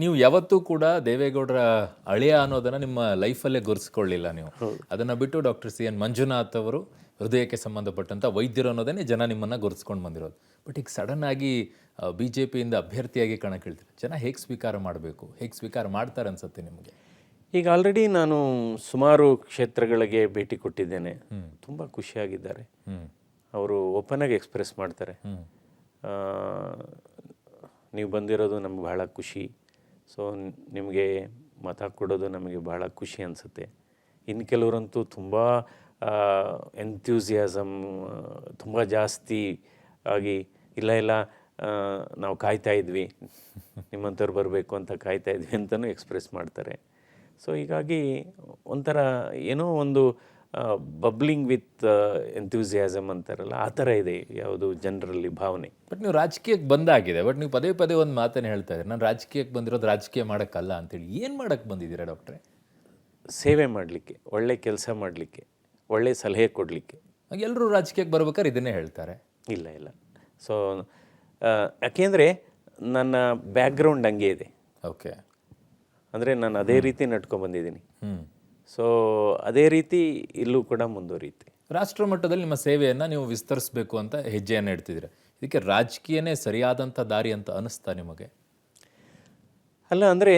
ನೀವು ಯಾವತ್ತೂ ಕೂಡ ದೇವೇಗೌಡರ ಅಳಿಯ ಅನ್ನೋದನ್ನ ನಿಮ್ಮ ಲೈಫಲ್ಲೇ ಗುರುತಿಸ್ಕೊಳ್ಳಿಲ್ಲ ನೀವು. ಅದನ್ನ ಬಿಟ್ಟು ಡಾಕ್ಟರ್ ಸಿ ಎನ್ ಮಂಜುನಾಥ್ ಅವರು ಹೃದಯಕ್ಕೆ ಸಂಬಂಧಪಟ್ಟಂತ ವೈದ್ಯರು ಅನ್ನೋದನ್ನೇ ಜನ ನಿಮ್ಮನ್ನ ಗುರುತಿಸ್ಕೊಂಡು ಬಂದಿರೋದು. ಬಟ್ ಈಗ ಸಡನ್ ಆಗಿ ಬಿಜೆಪಿಯಿಂದ ಅಭ್ಯರ್ಥಿಯಾಗಿ ಕಣಕ್ಕಿಳ್ತೀರಿ. ಜನ ಹೇಗೆ ಸ್ವೀಕಾರ ಮಾಡಬೇಕು, ಹೇಗೆ ಸ್ವೀಕಾರ ಮಾಡ್ತಾರೆ ಅನ್ಸುತ್ತೆ ನಿಮಗೆ? ಈಗ ಆಲ್ರೆಡಿ ನಾನು ಸುಮಾರು ಕ್ಷೇತ್ರಗಳಿಗೆ ಭೇಟಿ ಕೊಟ್ಟಿದ್ದೇನೆ. ತುಂಬ ಖುಷಿಯಾಗಿದ್ದಾರೆ. ಅವರು ಓಪನ್ ಆಗಿ ಎಕ್ಸ್ಪ್ರೆಸ್ ಮಾಡ್ತಾರೆ. ನೀವು ಬಂದಿರೋದು ನಮ್ಗೆ ಬಹಳ ಖುಷಿ. ಸೊ ನಿಮಗೆ ಮತ ಕೊಡೋದು ನಮಗೆ ಬಹಳ ಖುಷಿ ಅನಿಸುತ್ತೆ. ಇನ್ನು ಕೆಲವರಂತೂ ತುಂಬ ಎಂಥ್ಯೂಸಿಯಾಸಮ್ ತುಂಬ ಜಾಸ್ತಿ ಆಗಿ ಇಲ್ಲ ನಾವು ಕಾಯ್ತಾ ಇದ್ವಿ, ನಿಮ್ಮಂಥವ್ರು ಬರಬೇಕು ಅಂತ ಕಾಯ್ತಾ ಇದ್ವಿ ಅಂತಲೂ ಎಕ್ಸ್ಪ್ರೆಸ್ ಮಾಡ್ತಾರೆ. ಸೊ ಹೀಗಾಗಿ ಒಂಥರ ಏನೋ ಒಂದು ಬಬ್ಲಿಂಗ್ ವಿತ್ ಎಂಥ್ಯೂಸಿಯಾಸಮ್ ಅಂತಾರಲ್ಲ, ಆ ಥರ ಇದೆ ಯಾವುದು ಜನರಲ್ಲಿ ಭಾವನೆ. ಬಟ್ ನೀವು ರಾಜಕೀಯಕ್ಕೆ ಬಂದಾಗಿದೆ. ಬಟ್ ನೀವು ಪದೇ ಪದೇ ಒಂದು ಮಾತನ್ನು ಹೇಳ್ತಾ ಇದ್ದೀರಿ, ನಾನು ರಾಜಕೀಯಕ್ಕೆ ಬಂದಿರೋದು ರಾಜಕೀಯ ಮಾಡೋಕ್ಕಲ್ಲ ಅಂತೇಳಿ. ಏನು ಮಾಡೋಕ್ಕೆ ಬಂದಿದ್ದೀರಾ ಡಾಕ್ಟ್ರೆ? ಸೇವೆ ಮಾಡಲಿಕ್ಕೆ, ಒಳ್ಳೆ ಕೆಲಸ ಮಾಡಲಿಕ್ಕೆ, ಒಳ್ಳೆ ಸಲಹೆ ಕೊಡಲಿಕ್ಕೆ. ಎಲ್ಲರೂ ರಾಜಕೀಯಕ್ಕೆ ಬರ್ಬೇಕಾದ್ರೆ ಇದನ್ನೇ ಹೇಳ್ತಾರೆ. ಇಲ್ಲ. ಸೊ ಯಾಕೆಂದರೆ ನನ್ನ ಬ್ಯಾಕ್ಗ್ರೌಂಡ್ ಹಂಗೆ ಇದೆ. ಓಕೆ. ಅಂದರೆ ನಾನು ಅದೇ ರೀತಿ ನಡ್ಕೊಂಡ್ಬಂದಿದ್ದೀನಿ. ಸೊ ಅದೇ ರೀತಿ ಇಲ್ಲೂ ಕೂಡ ಮುಂದುವರಿಯುತ್ತೆ. ರಾಷ್ಟ್ರ ಮಟ್ಟದಲ್ಲಿ ನಿಮ್ಮ ಸೇವೆಯನ್ನು ನೀವು ವಿಸ್ತರಿಸಬೇಕು ಅಂತ ಹೆಜ್ಜೆಯನ್ನು ಇಡ್ತಿದ್ದೀರ. ಇದಕ್ಕೆ ರಾಜಕೀಯನೇ ಸರಿಯಾದಂಥ ದಾರಿ ಅಂತ ಅನಿಸ್ತಾ ನಿಮಗೆ? ಅಲ್ಲ, ಅಂದರೆ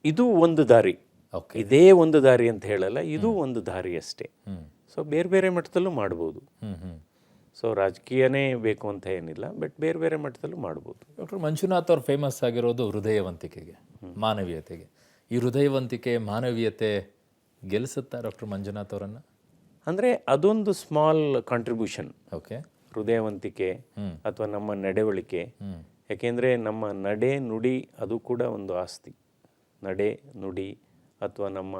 ಇದು ಒಂದು ದಾರಿ. ಓಕೆ. ಇದೇ ಒಂದು ದಾರಿ ಅಂತ ಹೇಳಲ್ಲ, ಇದು ಒಂದು ದಾರಿ ಅಷ್ಟೇ. ಸೊ ಬೇರೆ ಬೇರೆ ಮಟ್ಟದಲ್ಲೂ ಮಾಡ್ಬೋದು. ಸೊ ರಾಜಕೀಯನೇ ಬೇಕು ಅಂತ ಏನಿಲ್ಲ, ಬಟ್ ಬೇರೆ ಬೇರೆ ಮಟ್ಟದಲ್ಲೂ ಮಾಡ್ಬೋದು. ಡಾಕ್ಟರ್ ಮಂಜುನಾಥ್ ಅವ್ರು ಫೇಮಸ್ ಆಗಿರೋದು ಹೃದಯವಂತಿಕೆಗೆ, ಮಾನವೀಯತೆಗೆ. ಈ ಹೃದಯವಂತಿಕೆ, ಮಾನವೀಯತೆ ಗೆಲ್ಲಿಸುತ್ತಾ ಡಾಕ್ಟರ್ ಮಂಜುನಾಥ್ ಅವರನ್ನು? ಅಂದರೆ ಅದೊಂದು ಸ್ಮಾಲ್ ಕಾಂಟ್ರಿಬ್ಯೂಷನ್. ಓಕೆ. ಹೃದಯವಂತಿಕೆ ಅಥವಾ ನಮ್ಮ ನಡವಳಿಕೆ. ಯಾಕೆಂದರೆ ನಮ್ಮ ನಡೆ ನುಡಿ ಅದು ಕೂಡ ಒಂದು ಆಸ್ತಿ. ನಡೆ ನುಡಿ ಅಥವಾ ನಮ್ಮ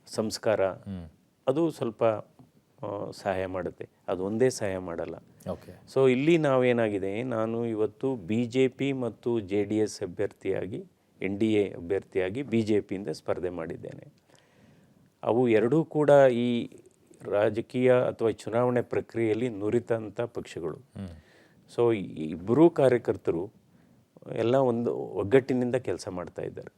ಸಂಸ್ಕಾರ ಅದು ಸ್ವಲ್ಪ ಸಹಾಯ ಮಾಡುತ್ತೆ. ಅದು ಒಂದೇ ಸಹಾಯ ಮಾಡಲ್ಲ. ಓಕೆ. ಸೊ ಇಲ್ಲಿ ನಾವೇನಾಗಿದೆ, ನಾನು ಇವತ್ತು BJP ಮತ್ತು JDS ಅಭ್ಯರ್ಥಿಯಾಗಿ, NDA ಅಭ್ಯರ್ಥಿಯಾಗಿ BJPಯಿಂದ ಸ್ಪರ್ಧೆ ಮಾಡಿದ್ದೇನೆ. ಅವು ಎರಡೂ ಕೂಡ ಈ ರಾಜಕೀಯ ಅಥವಾ ಚುನಾವಣೆ ಪ್ರಕ್ರಿಯೆಯಲ್ಲಿ ನುರಿತಂಥ ಪಕ್ಷಗಳು. ಸೊ ಇಬ್ಬರೂ ಕಾರ್ಯಕರ್ತರು ಎಲ್ಲ ಒಂದು ಒಗ್ಗಟ್ಟಿನಿಂದ ಕೆಲಸ ಮಾಡ್ತಾ ಇದ್ದಾರೆ.